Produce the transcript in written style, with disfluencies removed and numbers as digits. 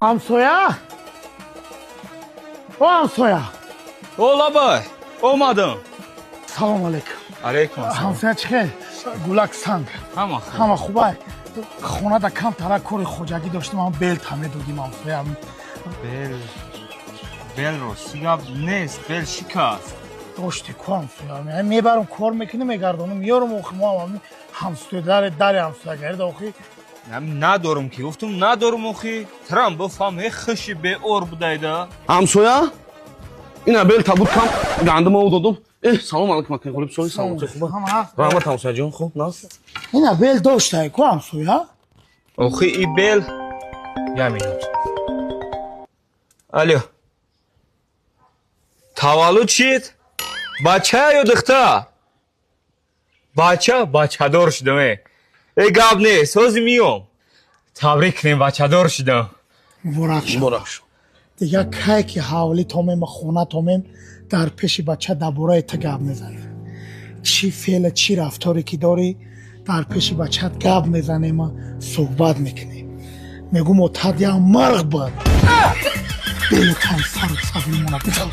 Hamsoya? O Hamsoya. Ola boy, omadim. Salom alaykum. Alaykum assalom. Hamsoya chikhe? Gulak sang. Hamma khubay. Xonada kam tara kori xo'jagi doshtim, ham bel tame dodim Hamsoya. Bel ро сигаб нест, бел шикаст. Doshti ku Hamsoya. Men mebarum kor mekine megardonum, miyorum oximam Hamsoya dare Hamsoya garda oxi. Надорум ки гуфтум надорум охи. Трам бафаме хиши беор будайда. همسایه این بیل تابوت کم گنده ما دادم سلام علیکم مکن خیلی بسیاری سلام خوبه رحمت همسایه جون خوب ناس Ina bel doshtai ku Hamsoya. Охи и бел. Я минут. Алло. Таваллуд шид? Бача ё духта? Бачадор шудам. Гап нест, ҳозир миём. Табрик кунем, бачадор шудам. Муборак. Дига кай ки ҳавли томем хона томем дар пеши бача дар бораи та гап мезанем. Чӣ феъла чӣ рафторе ки дорӣ дар пеши бачат гап мезанем, суҳбат мекунем. Мегӯм мо тадя марғ бад. Бели тай сару сабли мона бизан.